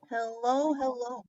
Hello, hello.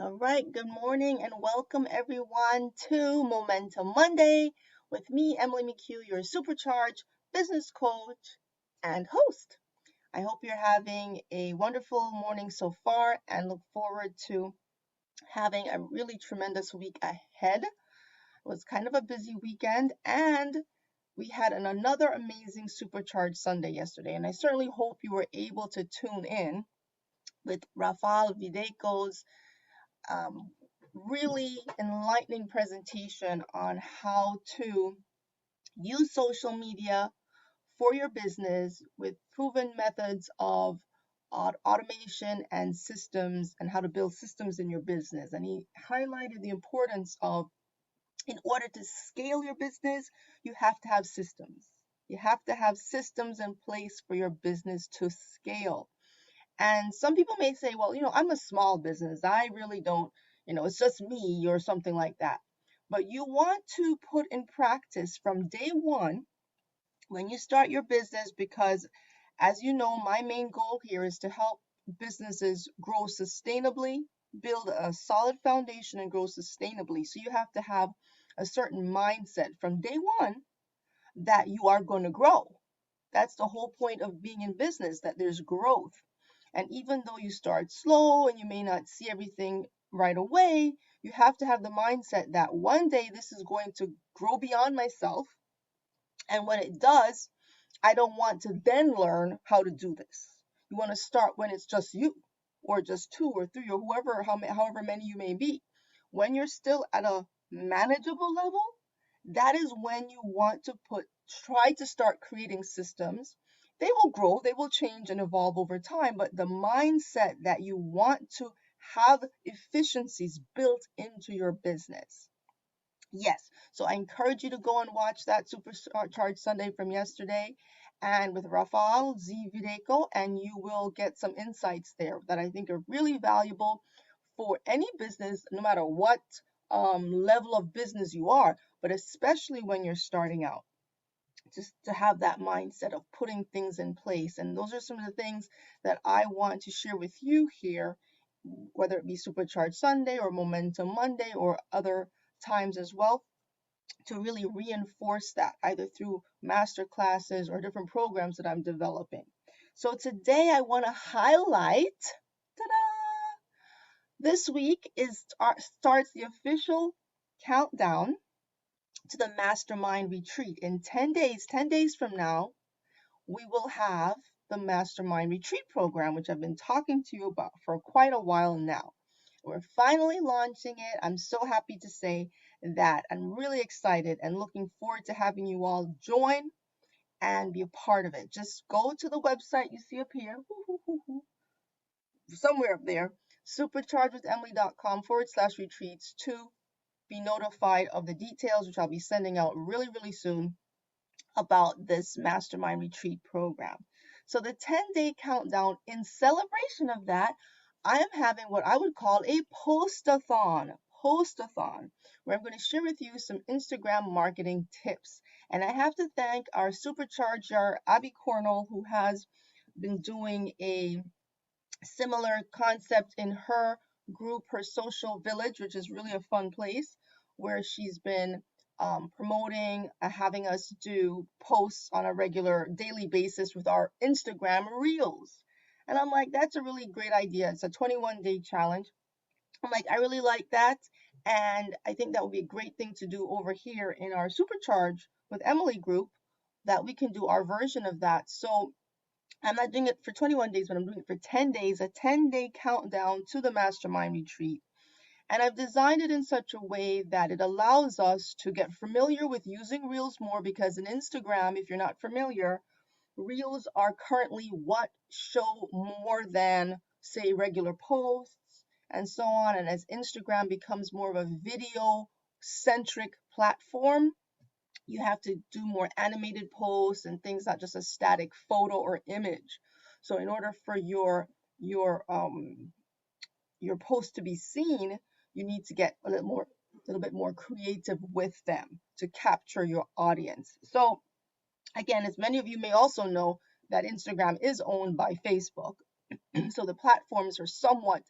All right, good morning and welcome everyone to Momentum Monday with me, Emily McHugh, your supercharged business coach and host. I hope you're having a wonderful morning so far and look forward to having a really tremendous week ahead. It was kind of a busy weekend and we had another amazing supercharged Sunday yesterday, and I certainly hope you were able to tune in with Rafael Videco's um, really enlightening presentation on how to use social media for your business with proven methods of automation and systems and how to build systems in your business. And he highlighted the importance of, in order to scale your business, you have to have systems. You have to have systems in place for your business to scale. And some people may say, well, I'm a small business. I really don't, it's just me or something like that. But you want to put in practice from day one when you start your business, because as you know, my main goal here is to help businesses grow sustainably, build a solid foundation and grow sustainably. So you have to have a certain mindset from day one that you are going to grow. That's the whole point of being in business, that there's growth. And even though you start slow and you may not see everything right away, you have to have the mindset that one day this is going to grow beyond myself. And when it does, I don't want to then learn how to do this. You want to start when it's just you, or just two or three, or however many you may be. When you're still at a manageable level, that is when you want to try to start creating systems. They will grow, they will change and evolve over time, but the mindset that you want to have efficiencies built into your business. Yes. So I encourage you to go and watch that Supercharged Sunday from yesterday and with Rafael Z. Videco, and you will get some insights there that I think are really valuable for any business, no matter what level of business you are, but especially when you're starting out. Just to have that mindset of putting things in place. And those are some of the things that I want to share with you here, whether it be Supercharged Sunday or Momentum Monday or other times as well, to really reinforce that either through master classes or different programs that I'm developing. So today I want to highlight, ta-da, this week starts the official countdown to the Mastermind retreat. In 10 days from now, we will have the Mastermind retreat program, which I've been talking to you about for quite a while now. We're finally launching it. I'm so happy to say that I'm really excited and looking forward to having you all join and be a part of it. Just go to the website you see up here, somewhere up there, superchargedwithemily.com/retreats to be notified of the details, which I'll be sending out really, really soon about this Mastermind retreat program. So the 10-day countdown, in celebration of that, I am having what I would call a post-a-thon, where I'm going to share with you some Instagram marketing tips. And I have to thank our supercharger, Abby Cornell, who has been doing a similar concept in her group, her social village, which is really a fun place where she's been promoting, having us do posts on a regular daily basis with our Instagram reels. And I'm like, that's a really great idea. It's a 21-day challenge. I'm like, I really like that. And I think that would be a great thing to do over here in our Supercharge with Emily group, that we can do our version of that. So I'm not doing it for 21 days, but I'm doing it for 10 days, a 10-day countdown to the Mastermind retreat. And I've designed it in such a way that it allows us to get familiar with using Reels more, because in Instagram, if you're not familiar, Reels are currently what show more than, say, regular posts and so on. And as Instagram becomes more of a video-centric platform, you have to do more animated posts and things, not just a static photo or image. So in order for your post to be seen, you need to get a little bit more creative with them to capture your audience. So again, as many of you may also know, that Instagram is owned by Facebook. So the platforms are somewhat,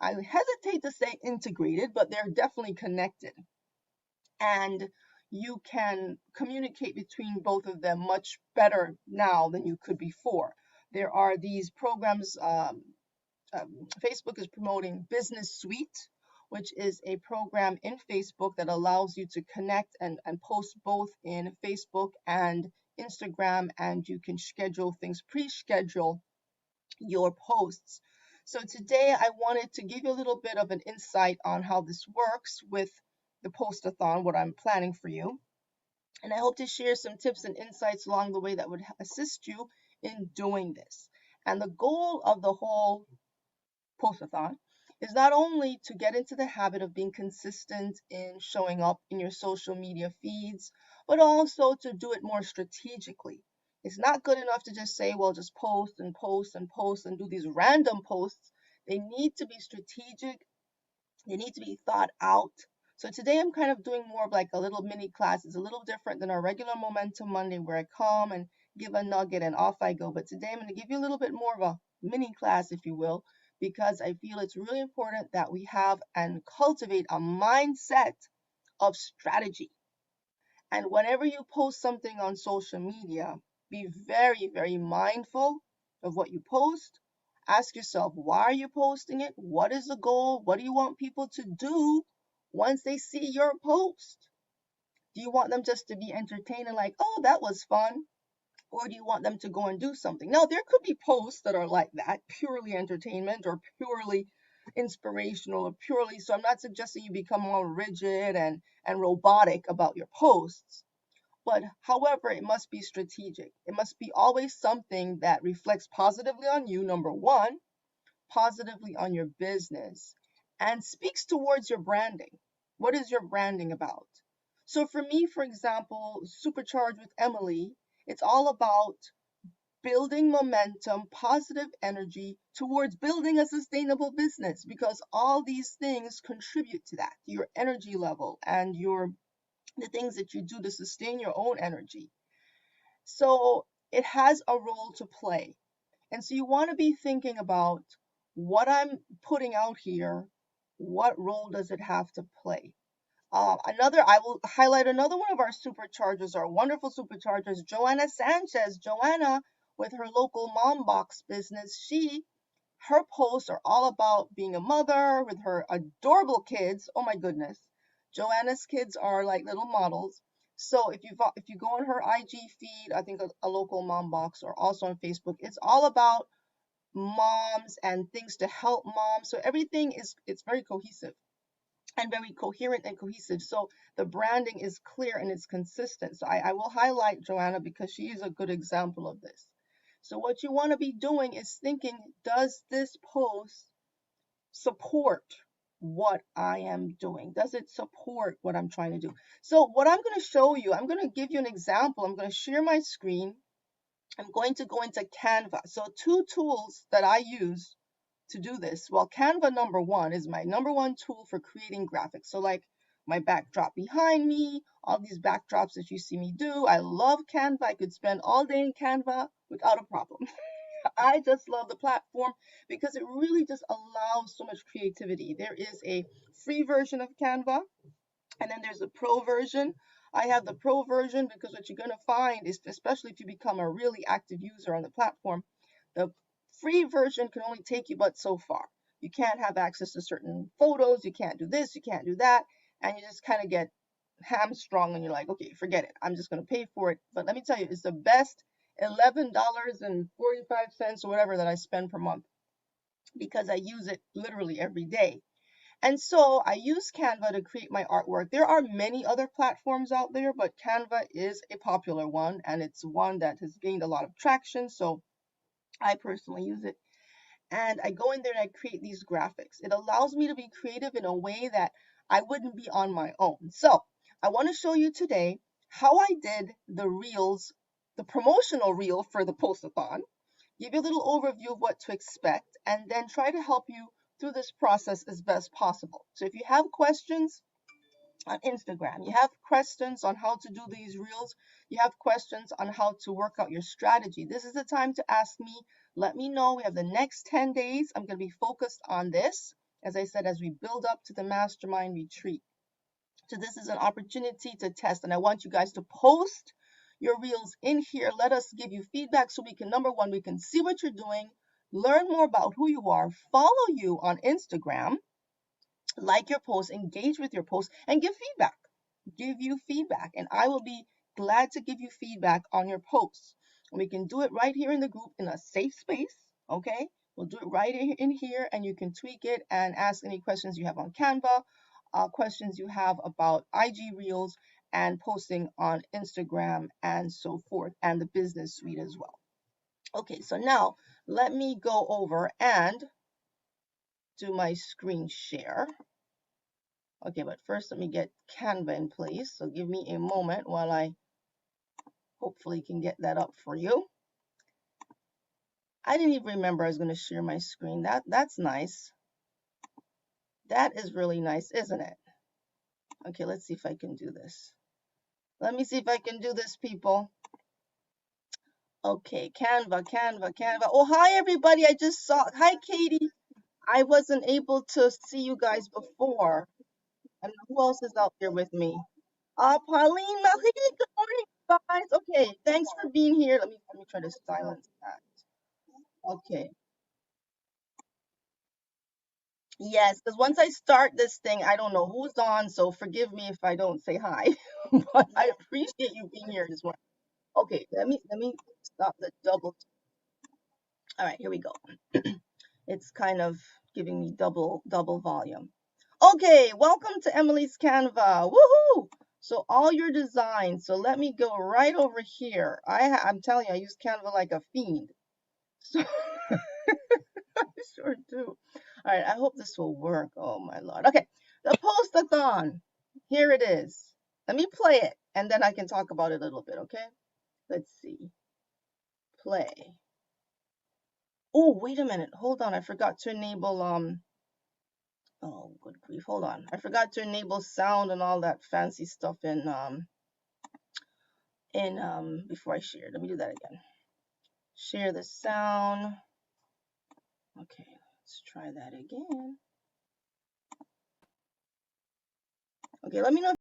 I hesitate to say integrated, but they're definitely connected. And you can communicate between both of them much better now than you could before. There are these programs, Facebook is promoting Business Suite, which is a program in Facebook that allows you to connect and post both in Facebook and Instagram, and you can schedule things, pre-schedule your posts. So today I wanted to give you a little bit of an insight on how this works with the Post-a-thon, what I'm planning for you. And I hope to share some tips and insights along the way that would assist you in doing this. And the goal of the whole Post-a-thon is not only to get into the habit of being consistent in showing up in your social media feeds, but also to do it more strategically. It's not good enough to just say, well, just post and post and post and do these random posts. They need to be strategic, they need to be thought out. So today I'm kind of doing more of like a little mini class. It's a little different than our regular Momentum Monday where I come and give a nugget and off I go. But today I'm going to give you a little bit more of a mini class, if you will, because I feel it's really important that we have and cultivate a mindset of strategy. And whenever you post something on social media, be very, very mindful of what you post. Ask yourself, why are you posting it? What is the goal? What do you want people to do once they see your post? Do you want them just to be entertained and like, oh, that was fun? Or do you want them to go and do something? Now, there could be posts that are like that, purely entertainment or purely inspirational or purely, so I'm not suggesting you become all rigid and robotic about your posts. But however, it must be strategic. It must be always something that reflects positively on you, number one, positively on your business, and speaks towards your branding. What is your branding about? So for me, for example, Supercharged with Emily, it's all about building momentum, positive energy towards building a sustainable business because all these things contribute to that, your energy level and your the things that you do to sustain your own energy. So it has a role to play. And so you want to be thinking about what I'm putting out here, what role does it have to play? I will highlight another one of our superchargers, our wonderful superchargers, Joanna Sanchez. Joanna, with her local mom box business, her posts are all about being a mother with her adorable kids. Oh my goodness. Joanna's kids are like little models. So if you go on her IG feed, I think a local mom box or also on Facebook, it's all about moms and things to help moms. So everything is it's very cohesive and very coherent and cohesive. So the branding is clear and it's consistent. So I will highlight Joanna because she is a good example of this. So what you want to be doing is thinking, does this post support what I am doing? Does it support what I'm trying to do? So what I'm going to show you, I'm going to give you an example. I'm going to share my screen. I'm going to go into Canva. So two tools that I use to do this. Well, Canva number one is my number one tool for creating graphics. So like my backdrop behind me, all these backdrops that you see me do. I love Canva. I could spend all day in Canva without a problem. I just love the platform because it really just allows so much creativity. There is a free version of Canva and then there's a pro version. I have the pro version because what you're going to find is, especially if you become a really active user on the platform, the free version can only take you but so far. You can't have access to certain photos, you can't do this, you can't do that, and you just kind of get hamstrung and you're like, okay, forget it. I'm just going to pay for it. But let me tell you, it's the best $11.45 or whatever that I spend per month because I use it literally every day. And so I use Canva to create my artwork. There are many other platforms out there, but Canva is a popular one and it's one that has gained a lot of traction. So I personally use it. And I go in there and I create these graphics. It allows me to be creative in a way that I wouldn't be on my own. So I want to show you today how I did the reels, the promotional reel for the Post-a-thon, give you a little overview of what to expect, and then try to help you through this process as best possible. So if you have questions, on Instagram. You have questions on how to do these reels. You have questions on how to work out your strategy. This is the time to ask me. Let me know. We have the next 10 days. I'm going to be focused on this, as I said, as we build up to the Mastermind retreat. So this is an opportunity to test, and I want you guys to post your reels in here. Let us give you feedback so we can, number one, we can see what you're doing, learn more about who you are, follow you on Instagram, like your posts, engage with your posts, and give feedback. Give you feedback, and I will be glad to give you feedback on your posts. And we can do it right here in the group in a safe space, okay? We'll do it right in here, and you can tweak it and ask any questions you have on Canva, questions you have about IG Reels and posting on Instagram and so forth, and the business suite as well. Okay, so now let me go over and do my screen share. Okay, but first let me get Canva in place. So give me a moment while I hopefully can get that up for you. I didn't even remember I was going to share my screen. That's nice. That is really nice, isn't it? Okay, let's see if I can do this. Let me see if I can do this, people. Okay, Canva. Oh, hi, everybody. I just saw. Hi, Katie. I wasn't able to see you guys before. And who else is out there with me? Pauline, hey, good morning, guys. Okay, thanks for being here. Let me try to silence that. Okay. Yes, because once I start this thing, I don't know who's on, so forgive me if I don't say hi. But I appreciate you being here this morning. Okay, let me stop the double. All right, here we go. It's kind of giving me double volume. Okay, welcome to Emily's Canva. Woohoo! So all your designs. So let me go right over here. I'm telling you, I use Canva like a fiend. So I sure do. All right, I hope this will work. Oh my Lord. Okay, the Post-a-thon. Here it is. Let me play it, and then I can talk about it a little bit, okay? Let's see. Play. Oh, wait a minute. Hold on. I forgot to enable oh, good grief. Hold on. I forgot to enable sound and all that fancy stuff in before I share. Let me do that again. Share the sound. Okay, let's try that again. Okay, let me know.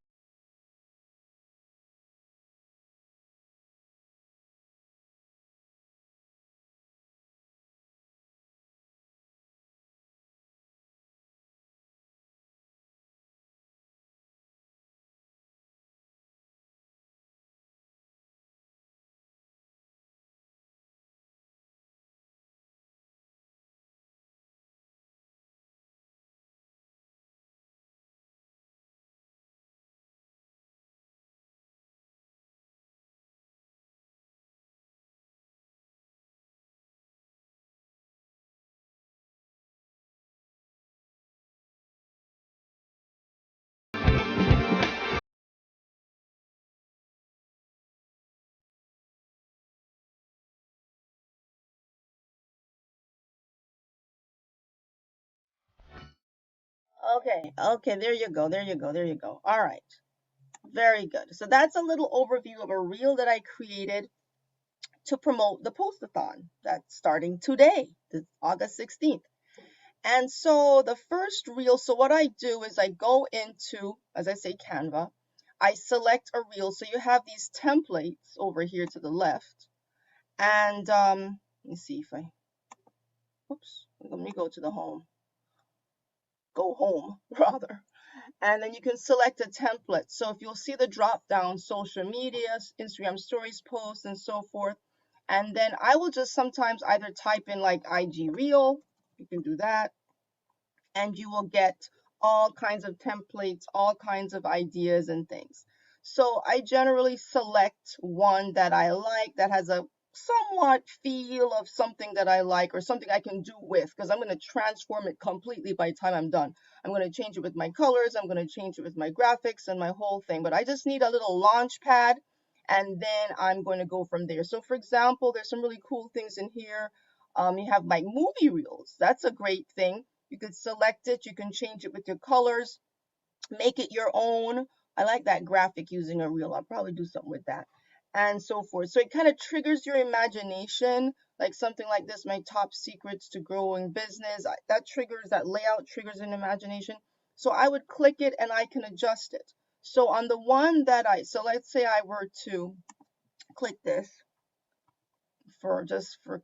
Okay, there you go. All right. Very good. So that's a little overview of a reel that I created to promote the Post-a-thon that's starting today, August 16th. And so the first reel, so what I do is I go into, as I say, Canva. I select a reel. So you have these templates over here to the left. And let me see if oops, let me go to the home. Go home, rather. And then you can select a template. So if you'll see the drop down, social media, Instagram stories, posts, and so forth. And then I will just sometimes either type in like IG Reel, you can do that, and you will get all kinds of templates, all kinds of ideas and things. So I generally select one that I like that has a somewhat feel of something that I like or something I can do with, because I'm going to transform it completely by the time I'm done. I'm going to change it with my colors, I'm going to change it with my graphics and my whole thing, but I just need a little launch pad, and then I'm going to go from there. So for example, there's some really cool things in here. You have like movie reels. That's a great thing. You could select it, you can change it with your colors. make it your own. I like that graphic using a reel. I'll probably do something with that and so forth. So it kind of triggers your imagination, like something like this, my top secrets to growing business. That triggers, that layout triggers an imagination. So I would click it and I can adjust it. So on the one that so let's say I were to click this for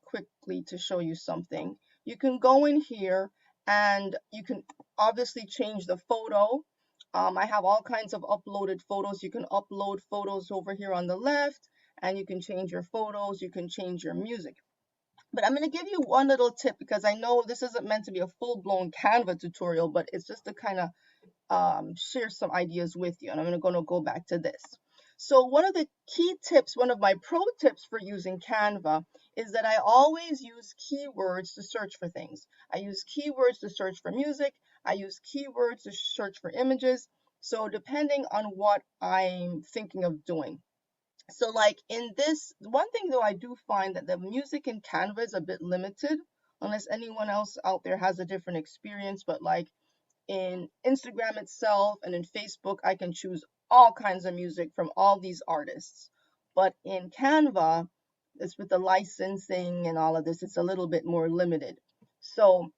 quickly to show you something. You can go in here and you can obviously change the photo. I have all kinds of uploaded photos. You can upload photos over here on the left, and you can change your photos. You can change your music. But I'm going to give you one little tip because I know this isn't meant to be a full-blown Canva tutorial, but it's just to kind of share some ideas with you. And I'm going to go back to this. So one of the key tips, one of my pro tips for using Canva is that I always use keywords to search for things. I use keywords to search for music. I use keywords to search for images. So depending on what I'm thinking of doing. So like in this, one thing though, I do find that the music in Canva is a bit limited, unless anyone else out there has a different experience, but like in Instagram itself and in Facebook, I can choose all kinds of music from all these artists. But in Canva, it's with the licensing and all of this, it's a little bit more limited. So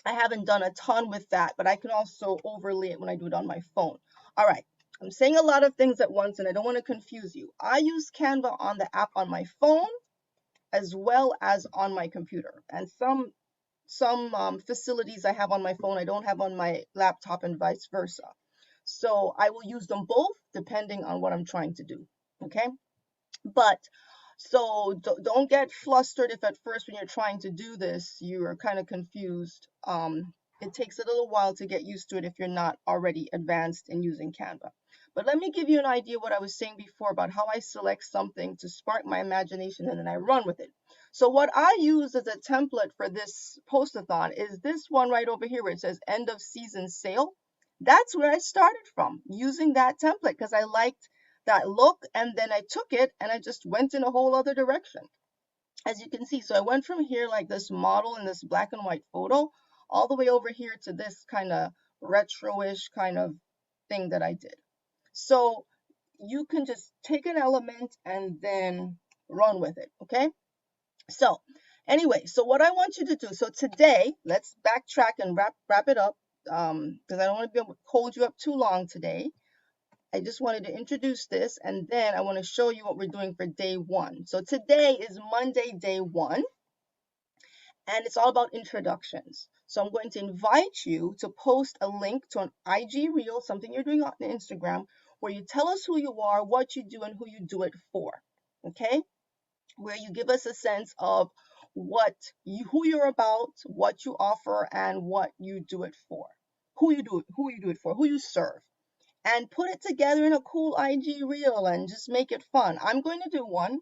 I haven't done a ton with that, but I can also overlay it when I do it on my phone. All right. I'm saying a lot of things at once and I don't want to confuse you. I use Canva on the app on my phone as well as on my computer. And some facilities I have on my phone I don't have on my laptop and vice versa. So I will use them both depending on what I'm trying to do. Okay. But so don't get flustered if at first when you're trying to do this, you're kind of confused. It takes a little while to get used to it if you're not already advanced in using Canva. But let me give you an idea what I was saying before about how I select something to spark my imagination and then I run with it. So what I use as a template for this post-a-thon is this one right over here where it says end of season sale. That's where I started from, using that template because I liked that look, and then I took it and I just went in a whole other direction, as you can see. So I went from here like this model in this black and white photo all the way over here to this kind of retro-ish kind of thing that I did. So you can just take an element and then run with it. Okay, so anyway, so what I want you to do, so today let's backtrack and wrap it up because I don't want to be able to hold you up too long today. I just wanted to introduce this and then I want to show you what we're doing for day one. So today is Monday, day one, and it's all about introductions. So I'm going to invite you to post a link to an IG reel, something you're doing on Instagram, where you tell us who you are, what you do, and who you do it for. Okay? Where you give us a sense of who you're about, what you offer, and what you do it for. Who you do it for, who you serve, and put it together in a cool IG reel and just make it fun. I'm going to do one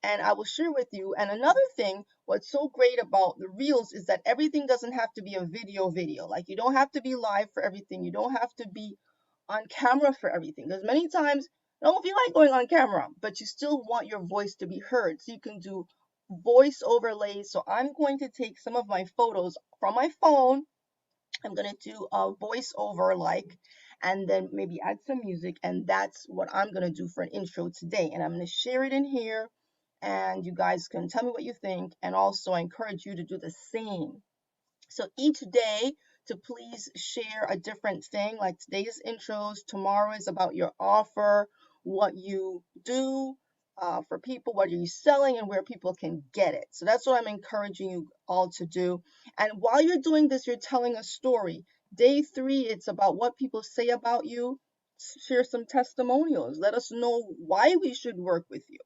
and I will share with you. And another thing, what's so great about the reels is that everything doesn't have to be a video. Like you don't have to be live for everything. You don't have to be on camera for everything. Because many times you don't feel like going on camera, but you still want your voice to be heard. So you can do voice overlays. So I'm going to take some of my photos from my phone. I'm going to do a voiceover and then maybe add some music. And that's what I'm going to do for an intro today. And I'm going to share it in here and you guys can tell me what you think. And also I encourage you to do the same. So each day to please share a different thing, like today's intros, tomorrow is about your offer, what you do for people, what are you selling, and where people can get it. So that's what I'm encouraging you all to do. And while you're doing this, you're telling a story. Day three, it's about what people say about you. Share some testimonials. Let us know why we should work with you.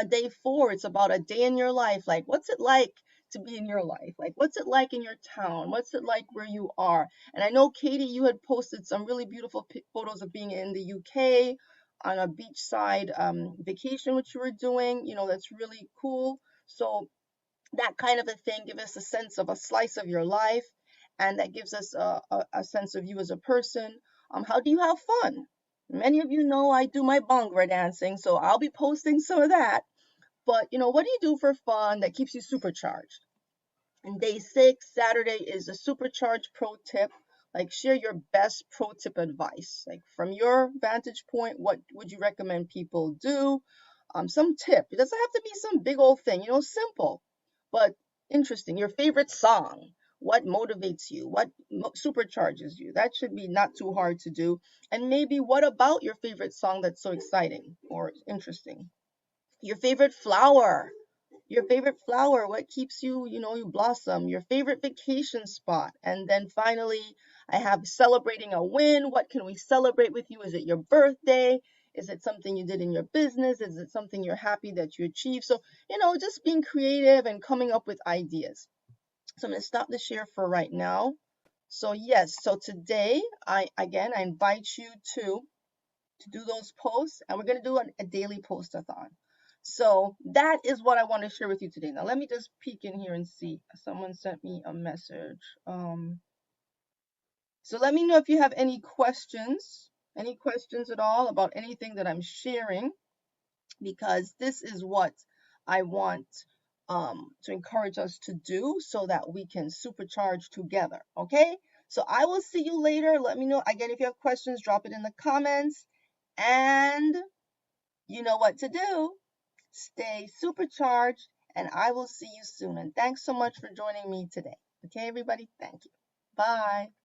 Day four, it's about a day in your life. Like, what's it like to be in your life? Like, what's it like in your town? What's it like where you are? And I know, Katie, you had posted some really beautiful photos of being in the UK on a beachside vacation, which you were doing. You know, that's really cool. So that kind of a thing gives us a sense of a slice of your life, and that gives us a sense of you as a person. How do you have fun? Many of you know I do my bhangra dancing, so I'll be posting some of that. But you know, what do you do for fun that keeps you supercharged? And day six, Saturday, is a supercharged pro tip. Like, share your best pro tip advice. Like, from your vantage point, what would you recommend people do? Some tip. It doesn't have to be some big old thing, simple, but interesting. Your favorite song. What motivates you? What supercharges you? That should be not too hard to do. And maybe what about your favorite song that's so exciting or interesting? Your favorite flower. Your favorite flower, what keeps you, you blossom, your favorite vacation spot. And then finally, I have celebrating a win. What can we celebrate with you? Is it your birthday? Is it something you did in your business? Is it something you're happy that you achieved? So, just being creative and coming up with ideas. So I'm going to stop the share for right now. So yes, so today, I invite you to do those posts, and we're going to do a daily post-a-thon. So that is what I want to share with you today. Now let me just peek in here and see. Someone sent me a message. So let me know if you have any questions at all about anything that I'm sharing, because this is what I want to encourage us to do so that we can supercharge together. Okay, so I will see you later. Let me know again if you have questions, drop it in the comments. And you know what to do. Stay supercharged, and I will see you soon. And thanks so much for joining me today. Okay, everybody? Thank you. Bye.